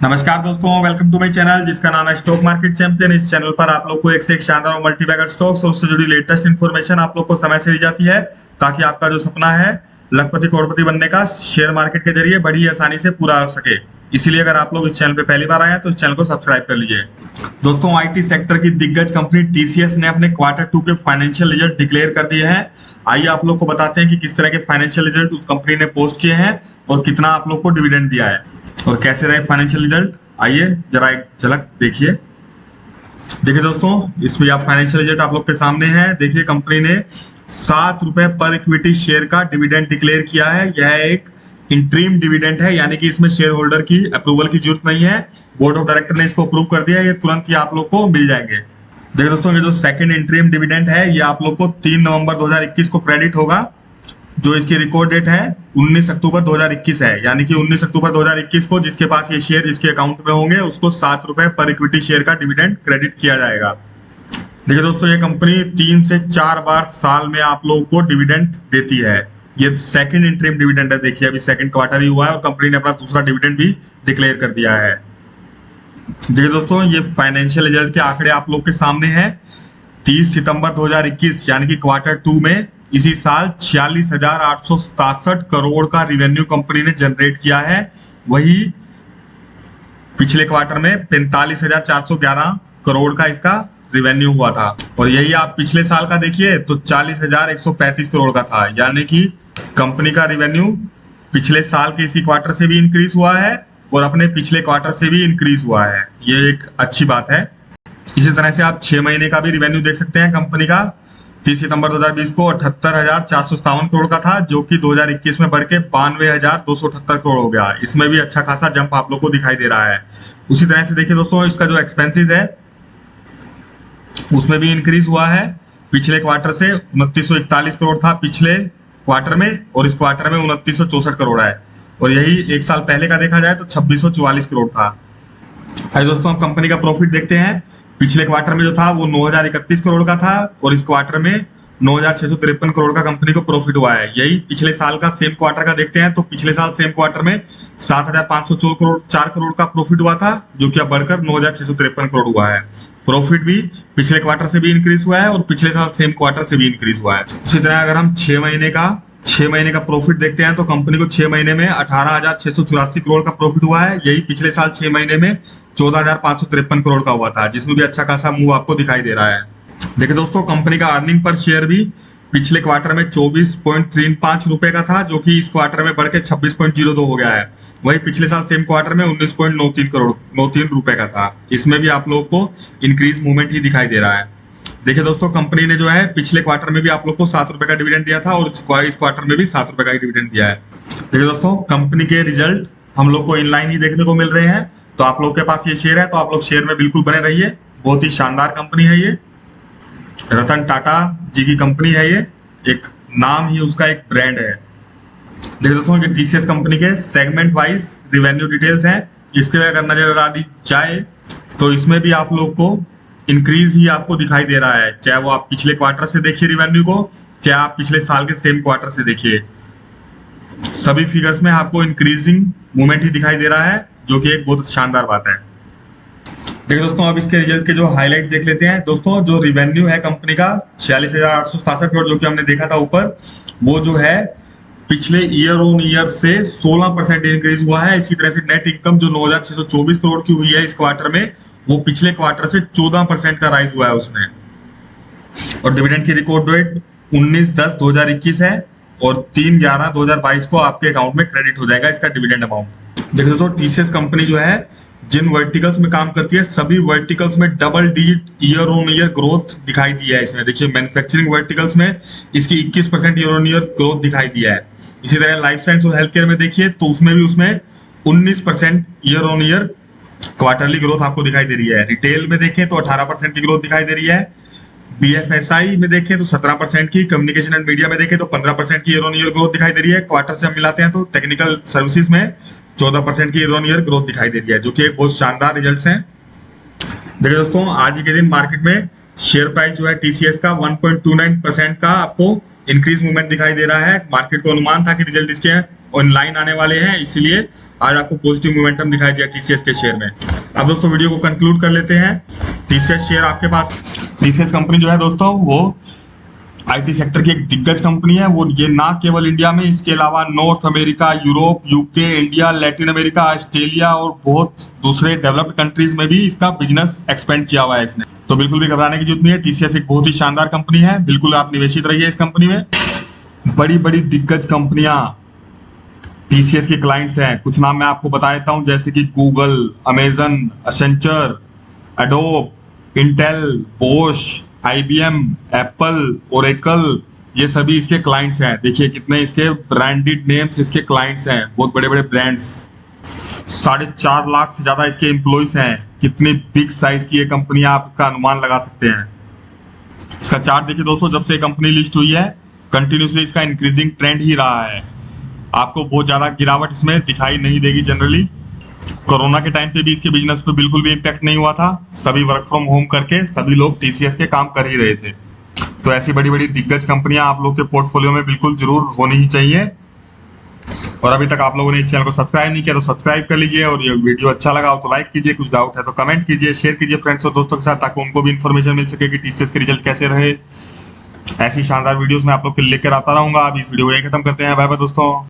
नमस्कार दोस्तों, welcome to my channel जिसका नाम है स्टॉक मार्केट चैंपियन। इस चैनल पर आप लोग को एक से एक शानदार और मल्टीबैगर स्टॉक्स और उससे जुड़ी लेटेस्ट इन्फॉर्मेशन आप लोग को समय से दी जाती है, ताकि आपका जो सपना है लखपति करोड़पति बनने का शेयर मार्केट के जरिए बड़ी आसानी से पूरा हो सके। इसीलिए अगर आप लोग इस चैनल पे पहली बार आए हैं तो इस चैनल को सब्सक्राइब कर लीजिए। दोस्तों, आईटी सेक्टर की दिग्गज कंपनी टीसीएस ने अपने Q2 के फाइनेंशियल रिजल्ट डिक्लेयर कर दिए हैं। आइए आप लोग को बताते हैं कि किस तरह के फाइनेंशियल रिजल्ट उस कंपनी ने पोस्ट किए हैं और कितना आप लोग को डिविडेंड दिया है और कैसे रहे फाइनेंशियल रिजल्ट। आइए जरा एक झलक देखिए। देखिए दोस्तों, इसमें आप फाइनेंशियल रिजल्ट आप लोग के सामने है। देखिए, कंपनी ने 7 रुपए पर इक्विटी शेयर का डिविडेंड डिक्लेयर किया है। यह एक इंट्रीम डिविडेंड है, यानी कि इसमें शेयर होल्डर की अप्रूवल की जरूरत नहीं है। बोर्ड ऑफ डायरेक्टर ने इसको अप्रूव कर दिया है, ये तुरंत ही आप लोग को मिल जाएंगे। देखिए दोस्तों, ये जो सेकंड इंट्रीम डिविडेंड है ये आप लोग को 3 नवंबर 2021 को क्रेडिट होगा। जो इसकी रिकॉर्ड डेट है 19 अक्टूबर 2021 है, यानी कि 19 अक्टूबर 2021 को जिसके पास ये शेयर जिसके अकाउंट में होंगे उसको 7 रुपए पर इक्विटी शेयर का डिविडेंड क्रेडिट किया जाएगा। देखिए दोस्तों, ये कंपनी 3 से 4 बार साल में आप लोगों को डिविडेंड देती है। ये सेकंड इंटरिम डिविडेंड है। देखिए, अभी सेकंड क्वार्टर ही हुआ है और कंपनी ने अपना दूसरा डिविडेंड भी डिक्लेयर कर दिया है। देखिए दोस्तों, ये फाइनेंशियल रिजल्ट के आंकड़े आप लोग के सामने हैं। 30 सितंबर 2021 यानी कि Q2 में इसी साल 46,867 करोड़ का रिवेन्यू कंपनी ने जनरेट किया है। वही पिछले क्वार्टर में 45,411 करोड़ का इसका रिवेन्यू हुआ था। और यही आप पिछले साल का देखिए तो 40,135 करोड़ का था, यानी कि कंपनी का रिवेन्यू पिछले साल के इसी क्वार्टर से भी इंक्रीज हुआ है और अपने पिछले क्वार्टर से भी इंक्रीज हुआ है। ये एक अच्छी बात है। इसी तरह से आप 6 महीने का भी रिवेन्यू देख सकते हैं। कंपनी का 30 सितंबर 2020 को 78,457 करोड़ का था, जो कि 2021 में बढ़ के 92,278 करोड़ हो गया। इसमें भी अच्छा खासा जंप आप लोग को दिखाई दे रहा है। उसी तरह से देखिए दोस्तों, इसका जो एक्सपेंसेस है उसमें भी इंक्रीज हुआ है। पिछले क्वार्टर से 2941 करोड़ था पिछले क्वार्टर में, और इस क्वार्टर में 2964 करोड़ है। और यही एक साल पहले का देखा जाए तो 2644 करोड़ था। आइए दोस्तों, अब कंपनी का प्रॉफिट देखते हैं। पिछले क्वार्टर में जो था वो 9,031 करोड़ का था और इस क्वार्टर में 9,653 करोड़ का कंपनी को प्रॉफिट हुआ है। यही पिछले साल का सेम क्वार्टर का देखते हैं तो पिछले साल सेम क्वार्टर में 7,504 करोड़ का प्रॉफिट हुआ था, जो कि अब बढ़कर 9,653 करोड़ हुआ है। प्रॉफिट भी पिछले क्वार्टर से भी इंक्रीज हुआ है और पिछले साल सेम क्वार्टर से भी इंक्रीज हुआ है। उसी तरह अगर हम 6 महीने का प्रॉफिट देखते हैं तो कंपनी को 6 महीने में 18,684 करोड़ का प्रॉफिट हुआ है। यही पिछले साल 6 महीने में 14,553 करोड़ का हुआ था, जिसमें भी अच्छा खासा मूव आपको दिखाई दे रहा है। देखिए दोस्तों, कंपनी का अर्निंग पर शेयर भी पिछले क्वार्टर में 24.35 रुपए का था, जो कि इस क्वार्टर में बढ़ के 26.02 हो गया है। वही पिछले साल सेम क्वार्टर में 19.93 रुपए का था। इसमें भी आप लोगों को इंक्रीज मूवमेंट ही दिखाई दे रहा है। देखिए दोस्तों, कंपनी ने जो है पिछले क्वार्टर में भी आप लोग को 7 रुपए का डिविडेंड दिया था और इस क्वार्टर में भी 7 रुपए का डिविडेंड दिया है। देखिए दोस्तों, कंपनी के रिजल्ट हम लोग को इनलाइन ही देखने को मिल रहे हैं। तो आप लोग के पास ये शेयर है तो आप लोग शेयर में बिल्कुल बने रहिए। बहुत ही शानदार कंपनी है ये। रतन टाटा जी की कंपनी है ये, एक नाम ही उसका एक ब्रांड है। देखिए दोस्तों, ये टीसीएस कंपनी के सेगमेंट वाइज रिवेन्यू डिटेल्स हैं। इसके में अगर नजर डाली जाए तो इसमें भी आप लोग को इंक्रीज ही आपको दिखाई दे रहा है, चाहे वो आप पिछले क्वार्टर से देखिए रिवेन्यू को, चाहे आप पिछले साल के सेम क्वार्टर से देखिए। सभी फिगर्स में आपको इंक्रीजिंग मूवमेंट ही दिखाई दे रहा है, जो कि एक बहुत शानदार बात है। देखिए दोस्तों, अब इसके रिजल्ट के जो हाइलाइट्स देख लेते हैं। दोस्तों, जो रिवेन्यू है कंपनी का 46,867 करोड़, जो कि हमने देखा था ऊपर, वो जो है पिछले ईयर ऑन ईयर से 16% इंक्रीज हुआ है। इसी तरह से नेट इनकम जो 9,624 करोड़ की हुई है इस क्वार्टर में, वो पिछले क्वार्टर से 14% का राइज हुआ है उसमें। और डिविडेंड की रिकॉर्ड डेट 19/10/2021 है और 3/11/2022 को आपके अकाउंट में क्रेडिट हो जाएगा इसका डिविडेंड अमाउंट। देखिए दोस्तों, टीसीएस कंपनी जो है जिन वर्टिकल्स में काम करती है सभी वर्टिकल्स में double digit year on year growth दिखाई दी है। इसमें देखिए, मैन्युफैक्चरिंग वर्टिकल्स में इसकी 21% ईयर ऑन ईयर ग्रोथ दिखाई दिया है। इसी तरह लाइफ साइंस और हेल्थ केयर में देखिए तो उसमें भी उसमें 19% year on year quarterly growth आपको दिखाई दे रही है। रिटेल में देखें तो 18% की ग्रोथ दिखाई दे रही है। बीएफएसआई में देखें तो 17% की, कम्युनिकेशन एंड मीडिया में देखें तो 15% की ईयर ऑन ईयर ग्रोथ दिखाई दे रही है। क्वार्टर से हम मिलाते हैं तो टेक्निकल सर्विसेज में 14% की ईयर ऑन ईयर ग्रोथ दिखाई दे रही है, जो कि एक बहुत शानदार रिजल्ट्स हैं। देखिए दोस्तों, आज ही के दिन मार्केट में शेयर प्राइस जो है टीसीएस का 1.29% का आपको इंक्रीज मूवमेंट दिखाई दे रहा है। मार्केट को अनुमान था कि रिजल्ट इसके ऑनलाइन आने वाले हैं, इसीलिए आज आपको पॉजिटिव मोमेंटम दिखाई दिया टीसीएस के शेयर में। अब दोस्तों वीडियो को कंक्लूड कर लेते हैं। टीसीएस शेयर आपके पास, टीसीएस कंपनी जो है दोस्तों वो आईटी सेक्टर की एक दिग्गज कंपनी है। वो ये ना केवल इंडिया में, इसके अलावा north America, Europe, UK, India, Latin America, Australia और बहुत दूसरे डेवलप्ड कंट्रीज में भी इसका बिजनेस एक्सपेंड किया हुआ है इसने। तो बिल्कुल भी घबराने की जरूरत नहीं है। टीसीएस एक बहुत ही शानदार कंपनी है, बिल्कुल आप निवेशित रहिए इस कंपनी में। बड़ी बड़ी दिग्गज कंपनियां टीसीएस के क्लाइंट्स हैं। कुछ नाम मैं आपको बता देता हूं, जैसे कि Google, Amazon, Accenture, Adobe, Intel, Bosch, IBM, Apple, Oracle, ये सभी इसके क्लाइंट्स हैं। देखिए कितने इसके ब्रांडेड नेम्स इसके क्लाइंट्स हैं, बहुत बड़े बड़े ब्रांड्स। 4.5 लाख से ज्यादा इसके एम्प्लॉयज हैं। कितनी बिग साइज की ये कंपनी, आपका अनुमान लगा सकते हैं। इसका चार्ट देखिए दोस्तों, जब से कंपनी लिस्ट हुई है कंटिन्यूसली इसका इंक्रीजिंग ट्रेंड ही रहा है। आपको बहुत ज्यादा गिरावट इसमें दिखाई नहीं देगी जनरली। कोरोना के टाइम पे भी इसके बिजनेस पे बिल्कुल भी इम्पैक्ट नहीं हुआ था। सभी वर्क फ्रॉम होम करके सभी लोग टीसीएस के काम कर ही रहे थे। तो ऐसी बड़ी बड़ी दिग्गज कंपनियां आप लोग के पोर्टफोलियो में बिल्कुल जरूर होनी ही चाहिए। और अभी तक आप लोगों ने इस चैनल को सब्सक्राइब नहीं किया तो सब्सक्राइब कर लीजिए। और ये वीडियो अच्छा लगा हो तो लाइक कीजिए, कुछ डाउट है तो कमेंट कीजिए, शेयर कीजिए फ्रेंड्स और दोस्तों के साथ, ताकि उनको भी इन्फॉर्मेशन मिल सके कि टीसीएस के रिजल्ट कैसे रहे। ऐसी शानदार वीडियोस मैं आप लोग के लेकर आता रहूंगा। अब इस वीडियो को यहीं खत्म करते हैं। बाय बाय दोस्तों।